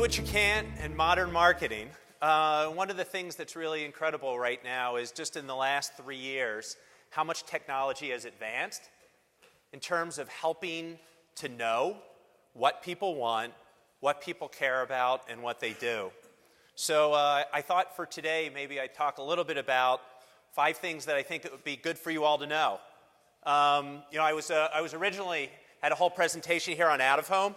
what you can in modern marketing. One of the things that's really incredible right now is just in the last 3 years, how much technology has advanced in terms of helping to know what people want, what people care about, and what they do. So I thought for today, maybe I'd talk a little bit about 5 things that I think it would be good for you all to know. I was originally had a whole presentation here on out of home,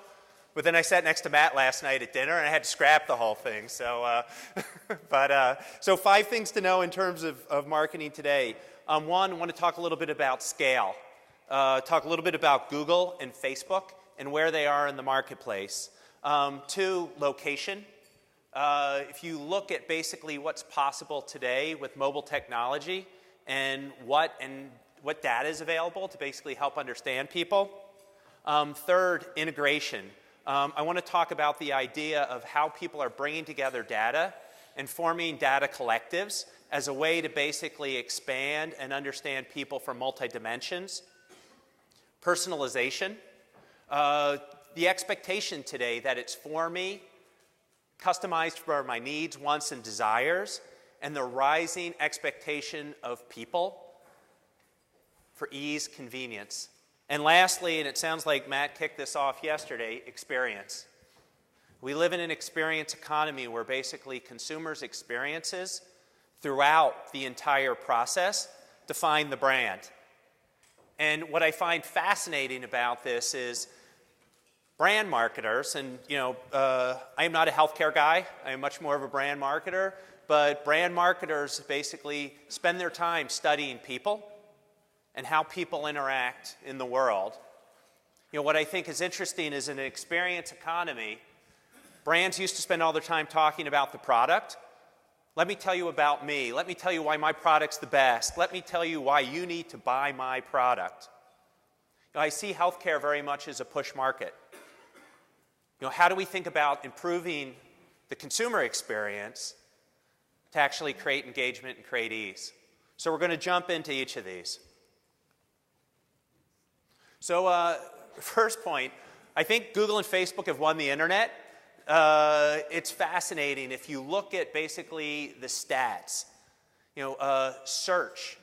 but then I sat next to Matt last night at dinner, and I had to scrap the whole thing. So, so 5 things to know in terms of marketing today. One, I want to talk a little bit about scale. Talk a little bit about Google and Facebook and where they are in the marketplace. 2, location. If you look at basically what's possible today with mobile technology and what data is available to basically help understand people. 3rd, integration. I want to talk about the idea of how people are bringing together data and forming data collectives as a way to basically expand and understand people from multi-dimensions. Personalization. The expectation today that it's for me, customized for my needs, wants, and desires, and the rising expectation of people for ease, convenience. And lastly, and it sounds like Matt kicked this off yesterday, experience. We live in an experience economy where basically consumers' experiences throughout the entire process define the brand. And what I find fascinating about this is brand marketers, and I am not a healthcare guy, I am much more of a brand marketer, but brand marketers basically spend their time studying people and how people interact in the world. What I think is interesting is in an experience economy, brands used to spend all their time talking about the product. Let me tell you about me. Let me tell you why my product's the best. Let me tell you why you need to buy my product. I see healthcare very much as a push market. How do we think about improving the consumer experience to actually create engagement and create ease? So we're going to jump into each of these. So first point, I think Google and Facebook have won the internet. It's fascinating. If you look at basically the stats, search,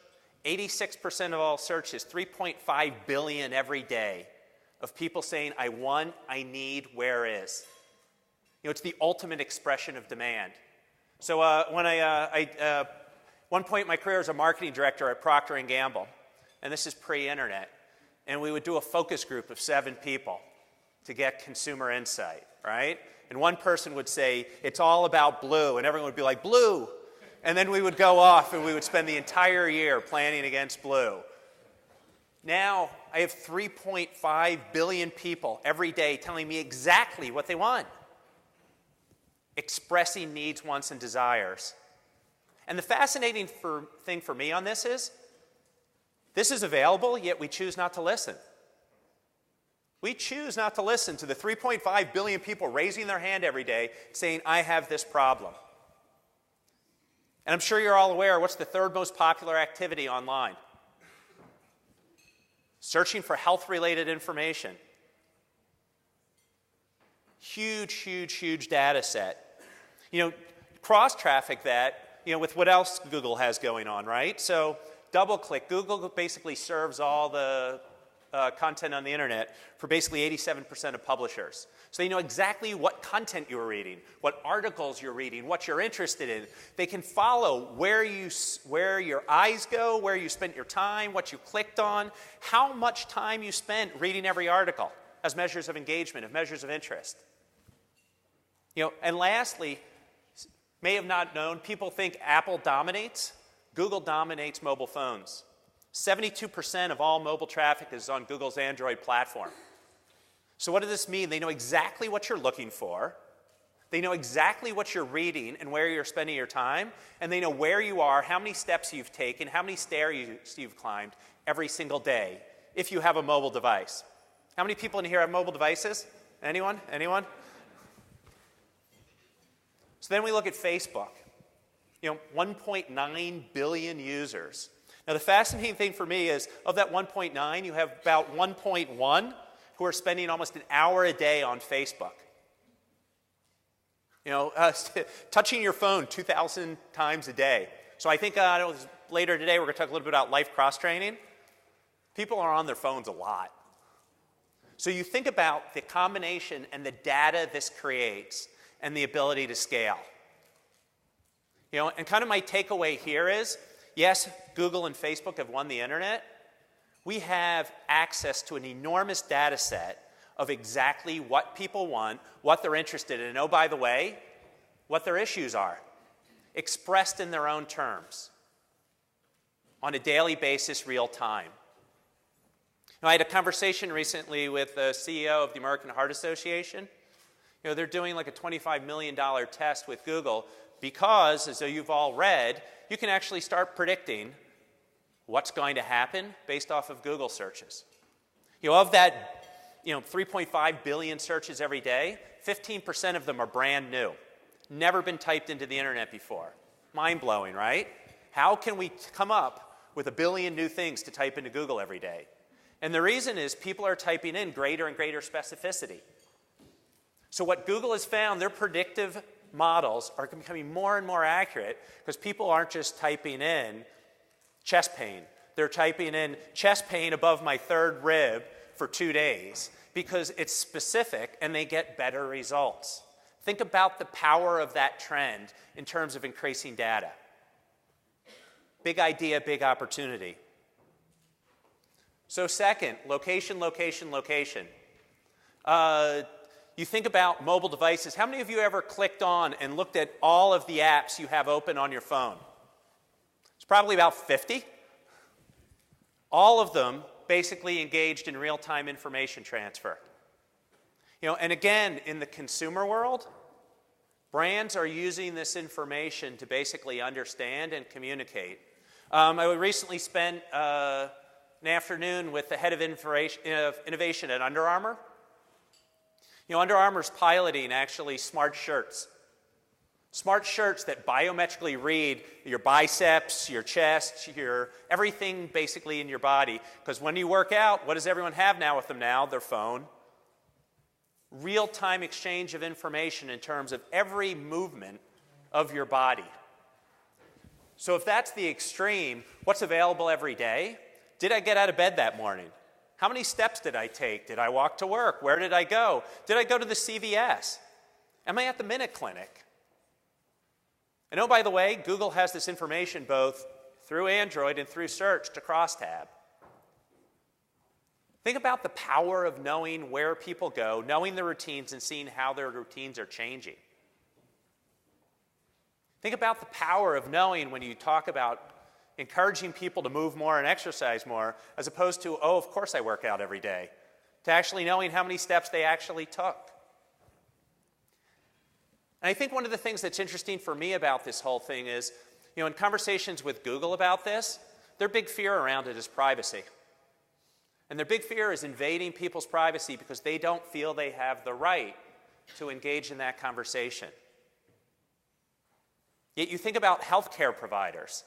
86% of all searches, 3.5 billion every day of people saying, I want, I need, where is. It's the ultimate expression of demand. So when one point in my career as a marketing director at Procter & Gamble, and this is pre-internet, and we would do a focus group of 7 people to get consumer insight, right? And one person would say, it's all about blue, and everyone would be like, blue! And then we would go off and we would spend the entire year planning against blue. Now, I have 3.5 billion people every day telling me exactly what they want. Expressing needs, wants, and desires. And the fascinating thing for me on this is available, yet we choose not to listen. We choose not to listen to the 3.5 billion people raising their hand every day saying, I have this problem. And I'm sure you're all aware, what's the 3rd most popular activity online? Searching for health-related information. Huge, huge, huge data set. Cross-traffic that, with what else Google has going on, right? So double-click. Google basically serves all the content on the internet for basically 87% of publishers. So they know exactly what content you're reading, what articles you're reading, what you're interested in. They can follow where your eyes go, where you spent your time, what you clicked on, how much time you spent reading every article as measures of engagement, as measures of interest. And lastly, may have not known, people think Apple dominates. Google dominates mobile phones. 72% of all mobile traffic is on Google's Android platform. So what does this mean? They know exactly what you're looking for. They know exactly what you're reading and where you're spending your time. And they know where you are, how many steps you've taken, how many stairs you've climbed every single day if you have a mobile device. How many people in here have mobile devices? Anyone? Anyone? So then we look at Facebook. 1.9 billion users. Now the fascinating thing for me is of that 1.9, you have about 1.1 who are spending almost an hour a day on Facebook. Touching your phone 2,000 times a day. So I think later today we're going to talk a little bit about life cross-training. People are on their phones a lot. So you think about the combination and the data this creates and the ability to scale. And kind of my takeaway here is, yes, Google and Facebook have won the internet. We have access to an enormous data set of exactly what people want, what they're interested in, and oh, by the way, what their issues are, expressed in their own terms, on a daily basis, real time. I had a conversation recently with the CEO of the American Heart Association. They're doing like a $25 million test with Google because, as you've all read, you can actually start predicting what's going to happen based off of Google searches. Of that 3.5 billion searches every day, 15% of them are brand new. Never been typed into the internet before. Mind-blowing, right? How can we come up with a billion new things to type into Google every day? And the reason is people are typing in greater and greater specificity. So what Google has found, their predictive models are becoming more and more accurate because people aren't just typing in chest pain. They're typing in chest pain above my third rib for 2 days because it's specific and they get better results. Think about the power of that trend in terms of increasing data. Big idea, big opportunity. So second, location, location, location. You think about mobile devices. How many of you ever clicked on and looked at all of the apps you have open on your phone? It's probably about 50. All of them basically engaged in real-time information transfer. And again, in the consumer world, brands are using this information to basically understand and communicate. I recently spent an afternoon with the head of innovation at Under Armour. Under Armour's piloting actually smart shirts. Smart shirts that biometrically read your biceps, your chest, everything basically in your body. Because when you work out, what does everyone have now with them now? Their phone. Real-time exchange of information in terms of every movement of your body. So if that's the extreme, what's available every day? Did I get out of bed that morning? How many steps did I take? Did I walk to work? Where did I go? Did I go to the CVS? Am I at the Minute Clinic? And oh, by the way, Google has this information both through Android and through search to crosstab. Think about the power of knowing where people go, knowing their routines, and seeing how their routines are changing. Think about the power of knowing when you talk about encouraging people to move more and exercise more, as opposed to, oh, of course I work out every day, to actually knowing how many steps they actually took. And I think one of the things that's interesting for me about this whole thing is, in conversations with Google about this, their big fear around it is privacy. And their big fear is invading people's privacy because they don't feel they have the right to engage in that conversation. Yet you think about healthcare providers.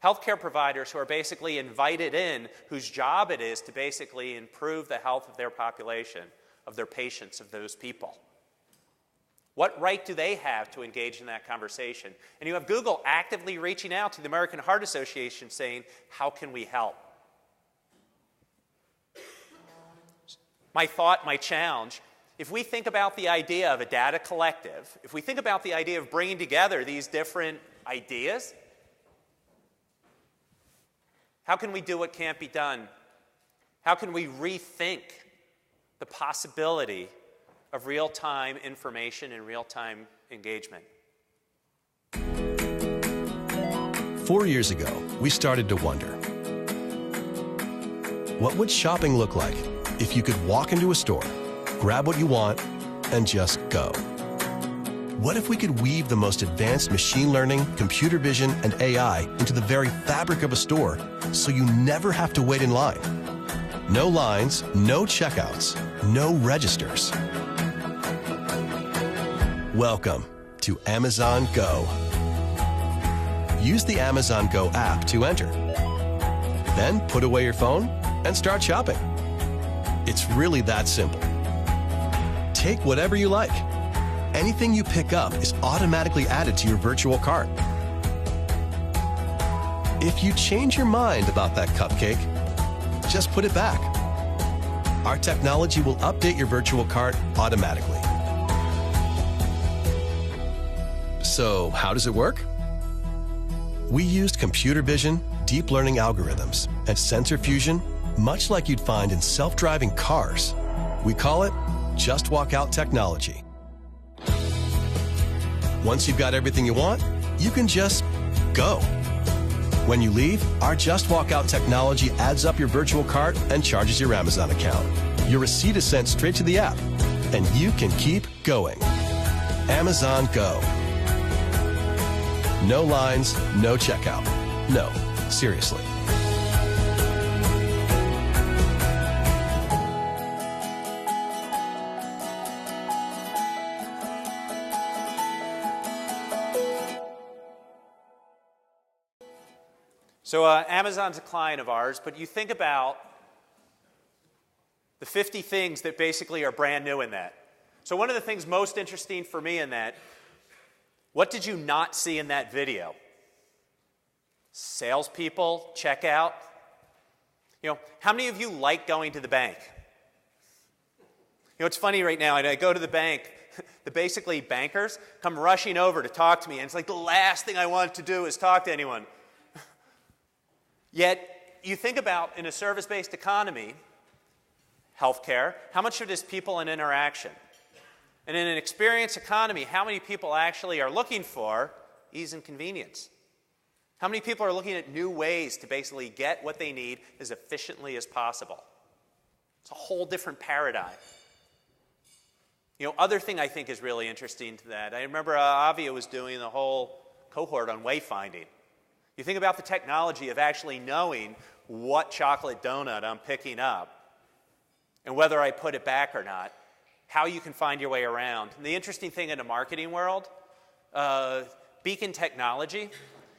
Healthcare providers who are basically invited in, whose job it is to basically improve the health of their population, of their patients, of those people. What right do they have to engage in that conversation? And you have Google actively reaching out to the American Heart Association saying, how can we help? My thought, my challenge, if we think about the idea of a data collective, if we think about the idea of bringing together these different ideas, how can we do what can't be done? How can we rethink the possibility of real-time information and real-time engagement? 4 years ago, we started to wonder, what would shopping look like if you could walk into a store, grab what you want, and just go? What if we could weave the most advanced machine learning, computer vision, and AI into the very fabric of a store so you never have to wait in line? No lines, no checkouts, no registers. Welcome to Amazon Go. Use the Amazon Go app to enter. Then put away your phone and start shopping. It's really that simple. Take whatever you like. anything you pick up is automatically added to your virtual cart. If you change your mind about that cupcake, just put it back. Our technology will update your virtual cart automatically. So, how does it work? We used computer vision, deep learning algorithms, and sensor fusion, much like you'd find in self-driving cars. We call it Just Walk Out technology. Once you've got everything you want, you can just go. When you leave, our Just Walk Out technology adds up your virtual cart and charges your Amazon account. Your receipt is sent straight to the app, and you can keep going. Amazon Go. No lines, no checkout. No, seriously. So Amazon's a client of ours, but you think about the 50 things that basically are brand new in that. So one of the things most interesting for me in that, what did you not see in that video? Salespeople, checkout. You know, how many of you like going to the bank? You know, it's funny right now, I go to the bank, the basically bankers come rushing over to talk to me, and it's like the last thing I want to do is talk to anyone. Yet, you think about in a service-based economy, healthcare, how much of it is people and interaction? And in an experience economy, how many people actually are looking for ease and convenience? How many people are looking at new ways to basically get what they need as efficiently as possible? It's a whole different paradigm. You know, other thing I think is really interesting to that, I remember AVIA was doing the whole cohort on wayfinding. You think about the technology of actually knowing what chocolate donut I'm picking up and whether I put it back or not, how you can find your way around. And the interesting thing in the marketing world, beacon technology,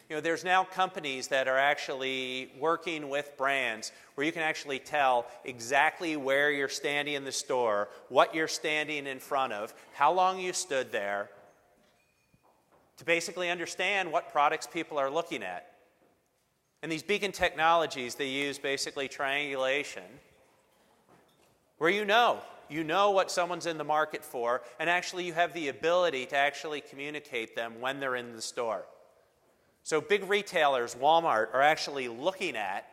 you know, there's now companies that are actually working with brands where you can actually tell exactly where you're standing in the store, what you're standing in front of, how long you stood there, to basically understand what products people are looking at. And these beacon technologies, they use basically triangulation, where you know what someone's in the market for, and actually you have the ability to actually communicate them when they're in the store. So big retailers, Walmart, are actually looking at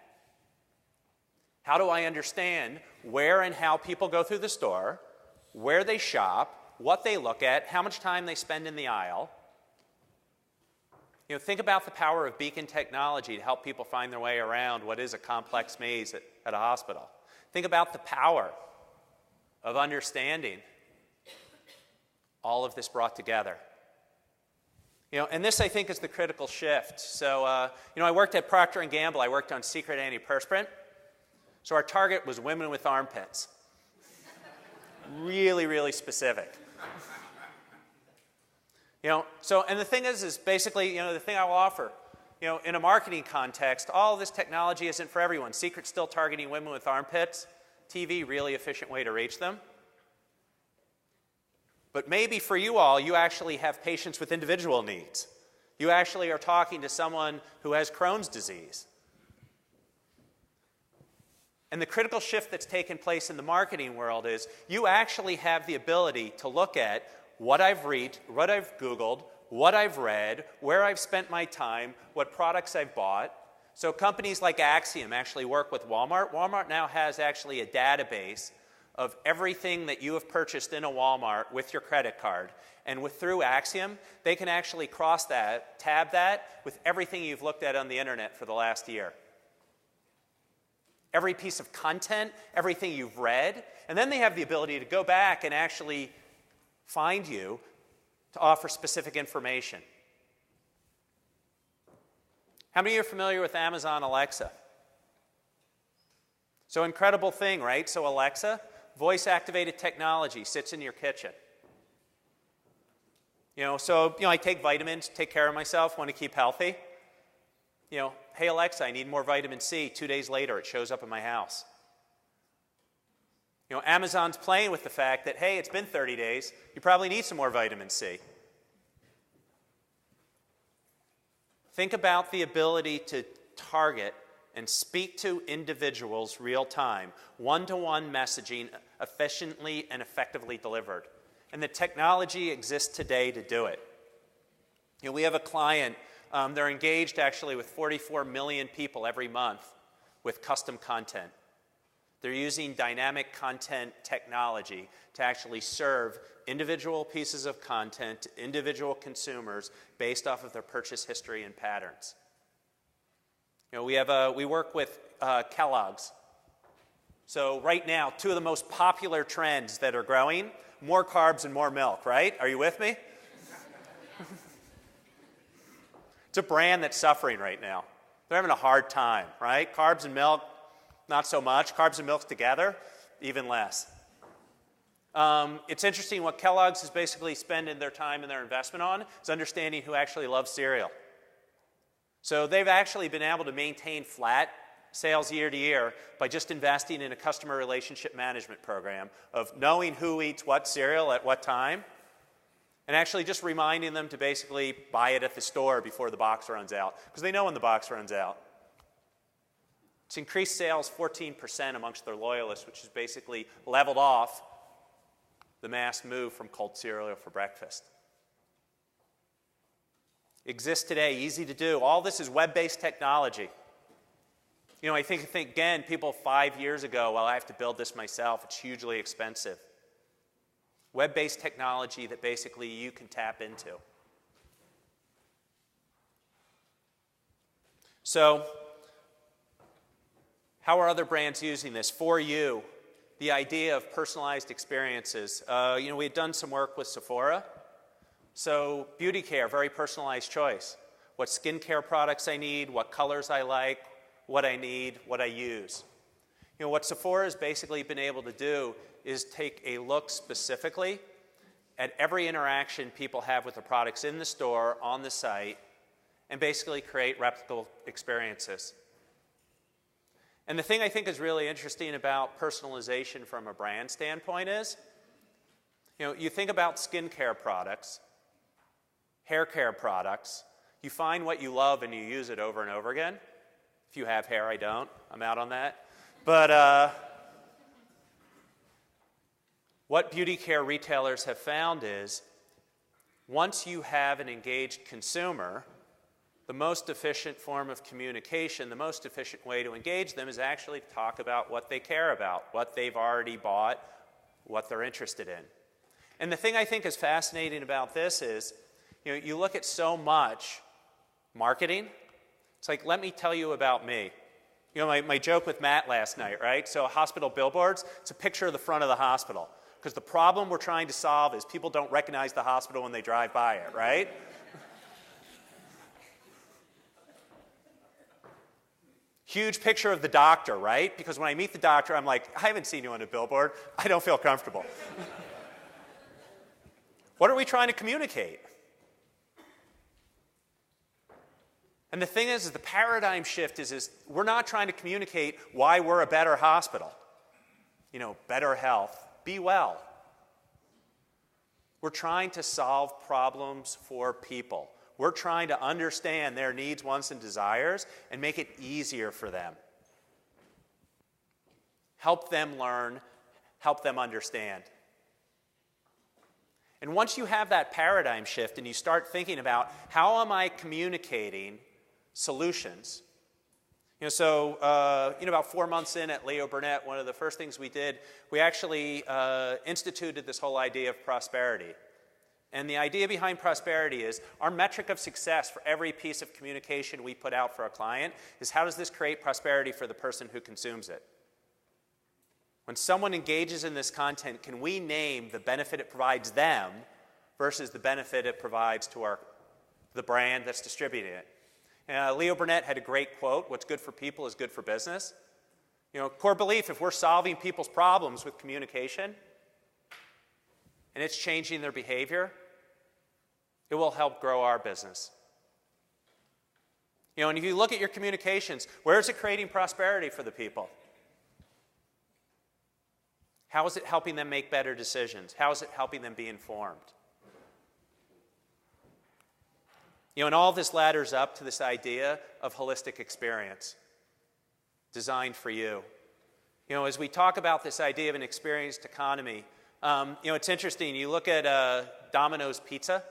how do I understand where and how people go through the store, where they shop, what they look at, how much time they spend in the aisle. You know, think about the power of beacon technology to help people find their way around what is a complex maze at a hospital. Think about the power of understanding all of this brought together. You know, and this, I think, is the critical shift. So, you know, I worked at Procter & Gamble. I worked on secret antiperspirant. So our target was women with armpits. Really, really specific. You know, so, and the thing is basically, you know, the thing I will offer, you know, in a marketing context, all of this technology isn't for everyone. Secret's still targeting women with armpits. TV, really efficient way to reach them. But maybe for you all, you actually have patients with individual needs. You actually are talking to someone who has Crohn's disease. And the critical shift that's taken place in the marketing world is you actually have the ability to look at what I've read, what I've Googled, what I've read, where I've spent my time, what products I've bought. So companies like Axiom actually work with Walmart. Walmart now has actually a database of everything that you have purchased in a Walmart with your credit card. And through Axiom, they can actually cross that, tab that, with everything you've looked at on the internet for the last year. Every piece of content, everything you've read, and then they have the ability to go back and actually find you to offer specific information. How many of you are familiar with Amazon Alexa? So incredible thing, right? So Alexa, voice-activated technology, sits in your kitchen. You know, so, you know, I take vitamins, take care of myself, want to keep healthy. You know, hey Alexa, I need more vitamin C. 2 days later, it shows up in my house. You know, Amazon's playing with the fact that, hey, it's been 30 days, you probably need some more vitamin C. Think about the ability to target and speak to individuals real time, one-to-one messaging efficiently and effectively delivered. And the technology exists today to do it. You know, we have a client, they're engaged actually with 44 million people every month with custom content. They're using dynamic content technology to actually serve individual pieces of content to individual consumers based off of their purchase history and patterns. You know, we work with Kellogg's. So right now, two of the most popular trends that are growing, more carbs and more milk, right? Are you with me? It's a brand that's suffering right now. They're having a hard time, right? Carbs and milk, not so much. Carbs and milk together, even less. It's interesting what Kellogg's is basically spending their time and their investment on is understanding who actually loves cereal. So they've actually been able to maintain flat sales year to year by just investing in a customer relationship management program of knowing who eats what cereal at what time and actually just reminding them to basically buy it at the store before the box runs out because they know when the box runs out. It's increased sales 14% amongst their loyalists, which has basically leveled off the mass move from cold cereal for breakfast. Exists today, easy to do. All this is web-based technology. You know, I think again, people 5 years ago, well, I have to build this myself. It's hugely expensive. Web-based technology that basically you can tap into. So, how are other brands using this? For you, the idea of personalized experiences. You know, we had done some work with Sephora. So beauty care, very personalized choice. What skincare products I need, what colors I like, what I need, what I use. You know, what Sephora has basically been able to do is take a look specifically at every interaction people have with the products in the store, on the site, and basically create replicable experiences. And the thing I think is really interesting about personalization from a brand standpoint is, you know, you think about skincare products, hair care products, you find what you love and you use it over and over again. If you have hair, I don't. I'm out on that. But what beauty care retailers have found is once you have an engaged consumer, the most efficient form of communication, the most efficient way to engage them is actually to talk about what they care about, what they've already bought, what they're interested in. And the thing I think is fascinating about this is, you know, you look at so much marketing. It's like, let me tell you about me. You know, my joke with Matt last night, right? So hospital billboards, it's a picture of the front of the hospital. Because the problem we're trying to solve is people don't recognize the hospital when they drive by it, right? Huge picture of the doctor, right? Because when I meet the doctor, I'm like, I haven't seen you on a billboard. I don't feel comfortable. What are we trying to communicate? And the thing is the paradigm shift is we're not trying to communicate why we're a better hospital. You know, better health, be well. We're trying to solve problems for people. We're trying to understand their needs, wants, and desires and make it easier for them. Help them learn, help them understand. And once you have that paradigm shift and you start thinking about how am I communicating solutions. You know, so about 4 months in at Leo Burnett, one of the first things we did, we actually instituted this whole idea of prosperity. And the idea behind prosperity is our metric of success for every piece of communication we put out for a client is how does this create prosperity for the person who consumes it? When someone engages in this content, can we name the benefit it provides them versus the benefit it provides to the brand that's distributing it? Leo Burnett had a great quote, what's good for people is good for business. You know, core belief, if we're solving people's problems with communication and it's changing their behavior, it will help grow our business. You know, and if you look at your communications, where is it creating prosperity for the people? How is it helping them make better decisions? How is it helping them be informed? And all this ladders up to this idea of holistic experience, designed for you. As we talk about this idea of an experienced economy, it's interesting. You look at Domino's Pizza.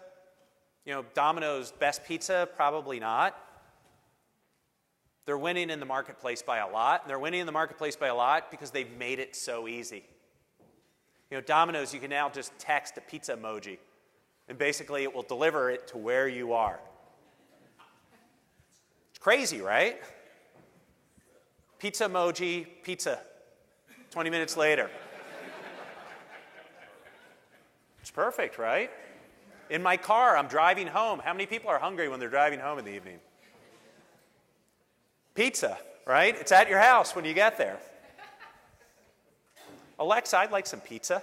Domino's best pizza, probably not. They're winning in the marketplace by a lot. And they're winning in the marketplace by a lot because they've made it so easy. Domino's, you can now just text a pizza emoji, and basically it will deliver it to where you are. It's crazy, right? Pizza emoji, pizza. 20 minutes later. It's perfect, right? In my car, I'm driving home. How many people are hungry when they're driving home in the evening? Pizza, right? It's at your house when you get there. Alexa, I'd like some pizza.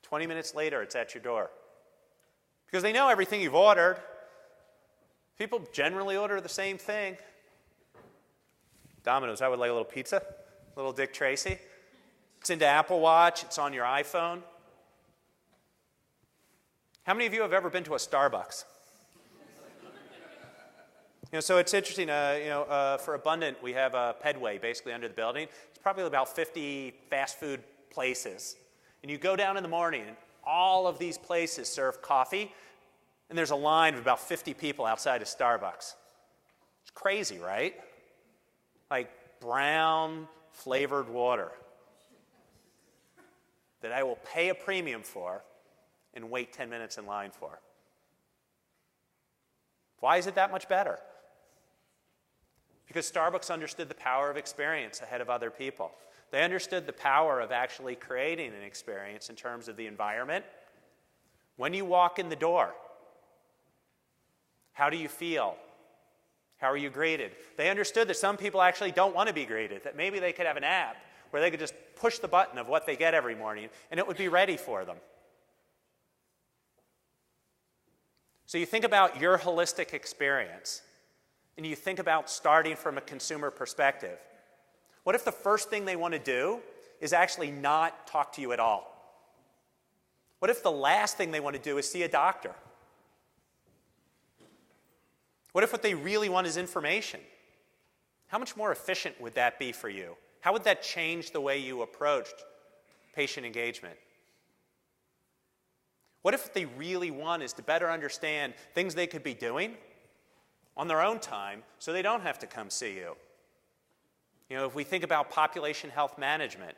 20 minutes later, it's at your door. Because they know everything you've ordered. People generally order the same thing. Domino's, I would like a little pizza. Little Dick Tracy. It's into Apple Watch. It's on your iPhone. How many of you have ever been to a Starbucks? So it's interesting, for Abundant, we have a pedway basically under the building. It's probably about 50 fast food places. And you go down in the morning, and all of these places serve coffee, and there's a line of about 50 people outside of Starbucks. It's crazy, right? Like brown flavored water that I will pay a premium for and wait 10 minutes in line for. Why is it that much better? Because Starbucks understood the power of experience ahead of other people. They understood the power of actually creating an experience in terms of the environment. When you walk in the door, how do you feel? How are you greeted? They understood that some people actually don't want to be greeted, that maybe they could have an app where they could just push the button of what they get every morning and it would be ready for them. So you think about your holistic experience and you think about starting from a consumer perspective. What if the first thing they want to do is actually not talk to you at all? What if the last thing they want to do is see a doctor? What if what they really want is information? How much more efficient would that be for you? How would that change the way you approached patient engagement? What if what they really want is to better understand things they could be doing on their own time so they don't have to come see you? If we think about population health management,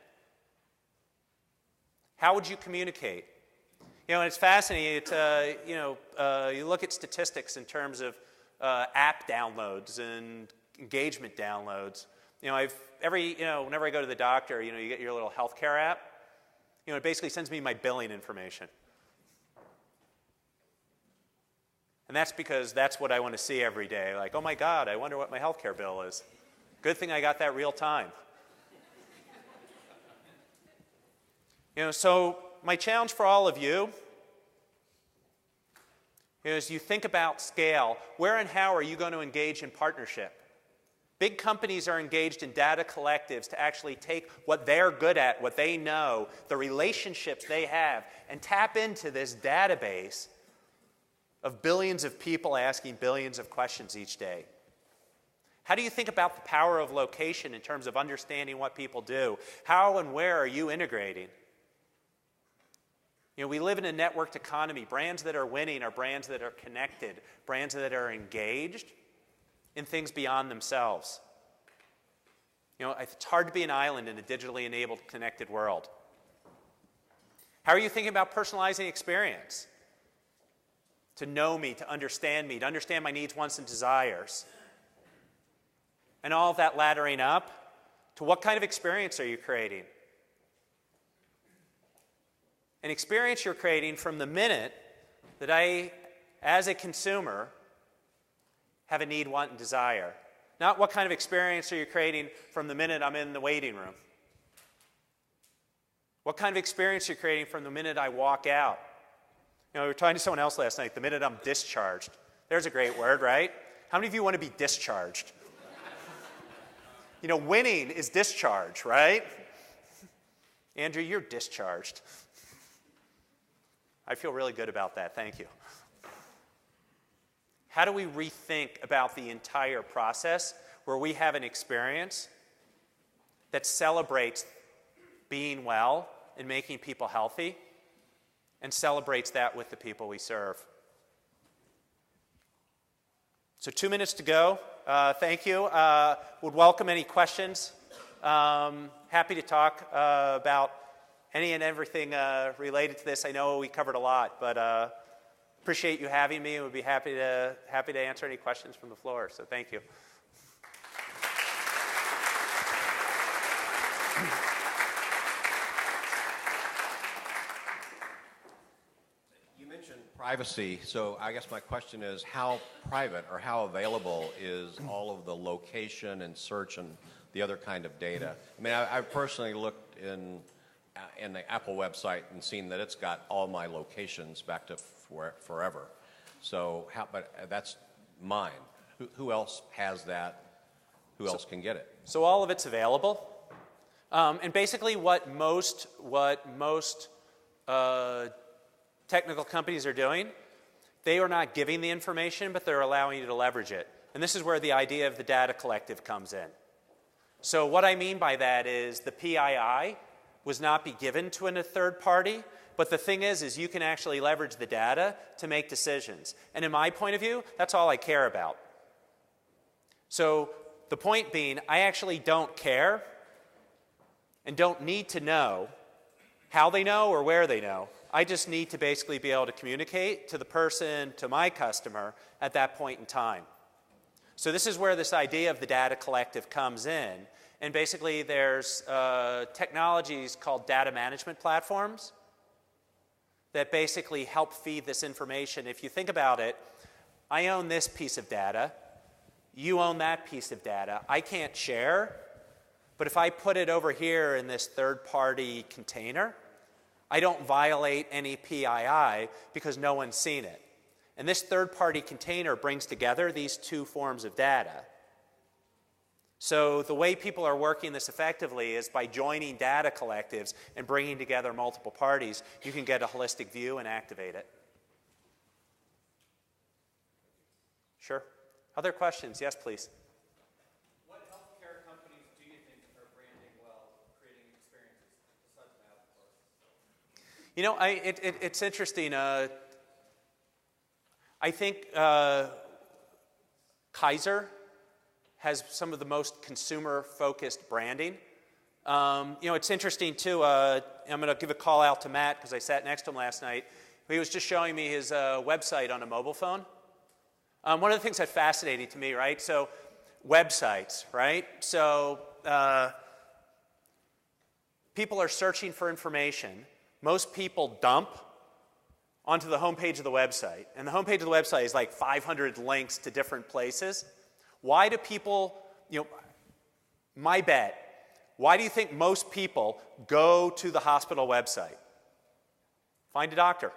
how would you communicate? And it's fascinating. You look at statistics in terms of app downloads and engagement downloads. Whenever I go to the doctor, you get your little healthcare app. It basically sends me my billing information. And that's because that's what I want to see every day. Like, oh my God, I wonder what my healthcare bill is. Good thing I got that real time. So my challenge for all of you is you think about scale. Where and how are you going to engage in partnership? Big companies are engaged in data collectives to actually take what they're good at, what they know, the relationships they have, and tap into this database of billions of people asking billions of questions each day. How do you think about the power of location in terms of understanding what people do? How and where are you integrating? We live in a networked economy. Brands that are winning are brands that are connected, brands that are engaged in things beyond themselves. It's hard to be an island in a digitally enabled, connected world. How are you thinking about personalizing experience? To know me, to understand my needs, wants, and desires. And all of that laddering up to what kind of experience are you creating? An experience you're creating from the minute that I, as a consumer, have a need, want, and desire. Not what kind of experience are you creating from the minute I'm in the waiting room. What kind of experience you're creating from the minute I walk out. We were talking to someone else last night, the minute I'm discharged. There's a great word, right? How many of you want to be discharged? Winning is discharge, right? Andrew, you're discharged. I feel really good about that. Thank you. How do we rethink about the entire process where we have an experience that celebrates being well and making people healthy and celebrates that with the people we serve? So 2 minutes to go. Thank you. Would welcome any questions. Happy to talk about any and everything related to this. I know we covered a lot, but appreciate you having me and would be happy to answer any questions from the floor. So thank you. You mentioned privacy, so I guess my question is how private or how available is all of the location and search and the other kind of data? I mean, I've personally looked in the Apple website and seen that it's got all my locations back to forever. So, but that's mine. Who else has that? Who else can get it? So all of it's available. And basically what most technical companies are doing, they are not giving the information, but they're allowing you to leverage it. And this is where the idea of the data collective comes in. So what I mean by that is the PII was not be given to a third party, but the thing is you can actually leverage the data to make decisions. And in my point of view, that's all I care about. So the point being, I actually don't care and don't need to know how they know or where they know. I just need to basically be able to communicate to the person, to my customer, at that point in time. So this is where this idea of the data collective comes in. And basically there's technologies called data management platforms that basically help feed this information. If you think about it, I own this piece of data, you own that piece of data. I can't share, but if I put it over here in this third-party container, I don't violate any PII because no one's seen it. And this third-party container brings together these two forms of data. So the way people are working this effectively is by joining data collectives and bringing together multiple parties, you can get a holistic view and activate it. Sure. Other questions? Yes, please. What healthcare companies do you think are branding well, creating experiences besides Apple? You know, it's interesting. I think Kaiser has some of the most consumer-focused branding. You know, it's interesting, too. I'm going to give a call out to Matt because I sat next to him last night. He was just showing me his website on a mobile phone. One of the things that's fascinating to me, right? So websites, right? So people are searching for information. Most people dump onto the homepage of the website. And the homepage of the website is like 500 links to different places. Why do people, you know, my bet, why do you think most people go to the hospital website? Find a doctor.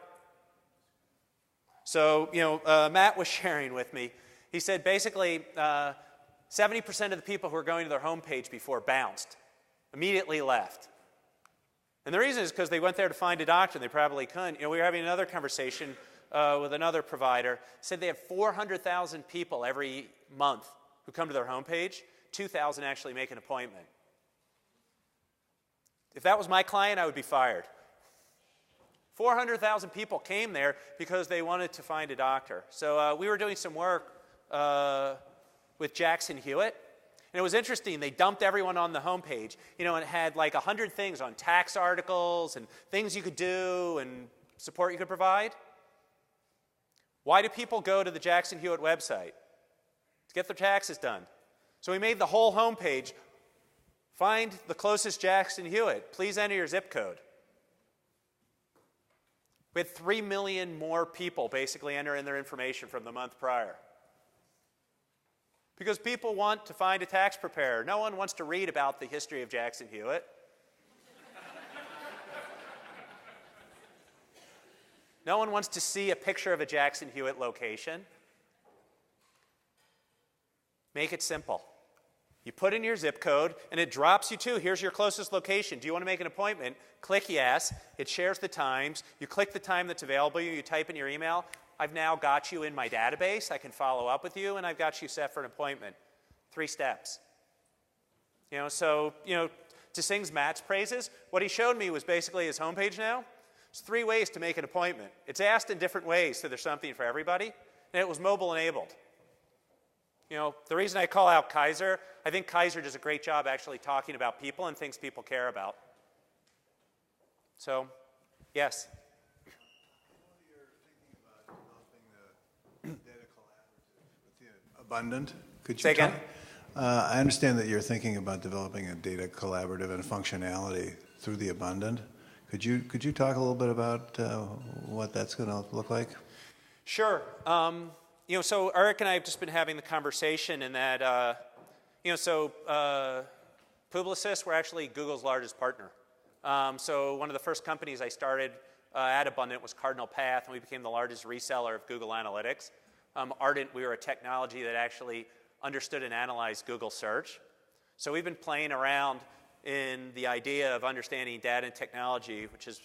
So, you know, Matt was sharing with me. He said basically 70% of the people who were going to their homepage before bounced, immediately left. And the reason is because they went there to find a doctor and they probably couldn't. You know, we were having another conversation with another provider. Said they have 400,000 people every month who come to their homepage. 2,000 actually make an appointment. If that was my client, I would be fired. 400,000 people came there because they wanted to find a doctor. So we were doing some work with Jackson Hewitt. And it was interesting. They dumped everyone on the homepage, you know, and it had like 100 things on tax articles and things you could do and support you could provide. Why do people go to the Jackson Hewitt website? To get their taxes done. So we made the whole homepage, find the closest Jackson Hewitt. Please enter your zip code. We had 3 million more people basically enter in their information from the month prior. Because people want to find a tax preparer. No one wants to read about the history of Jackson Hewitt. No one wants to see a picture of a Jackson Hewitt location. Make it simple. You put in your zip code, and it drops you to, here's your closest location. Do you want to make an appointment? Click yes. It shares the times. You click the time that's available. You type in your email. I've now got you in my database. I can follow up with you, and I've got you set for an appointment. 3 steps. So, to sing Matt's praises, what he showed me was basically his homepage now. There's 3 ways to make an appointment. It's asked in different ways, so there's something for everybody. And it was mobile enabled. The reason I call out Kaiser, I think Kaiser does a great job actually talking about people and things people care about. So, yes. You're thinking about developing the data collaborative with the Abundant. Could you Say again? I understand that you're thinking about developing a data collaborative and functionality through the Abundant. Could you talk a little bit about what that's going to look like? Sure. So Eric and I have just been having the conversation in that, Publicis, we're actually Google's largest partner. So one of the first companies I started at Abundant was Cardinal Path, and we became the largest reseller of Google Analytics. Ardent, we were a technology that actually understood and analyzed Google search. So we've been playing around in the idea of understanding data and technology, which is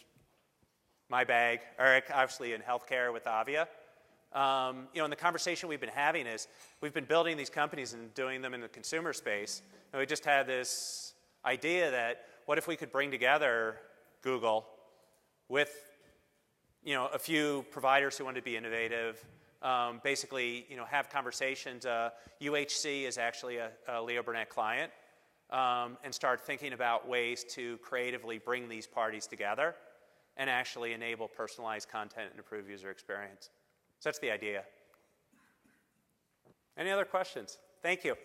my bag. Eric, obviously, in healthcare with AVIA. And the conversation we've been having is we've been building these companies and doing them in the consumer space. And we just had this idea that what if we could bring together Google with a few providers who want to be innovative, basically have conversations. UHC is actually a Leo Burnett client, and start thinking about ways to creatively bring these parties together and actually enable personalized content and improve user experience. So that's the idea. Any other questions? Thank you.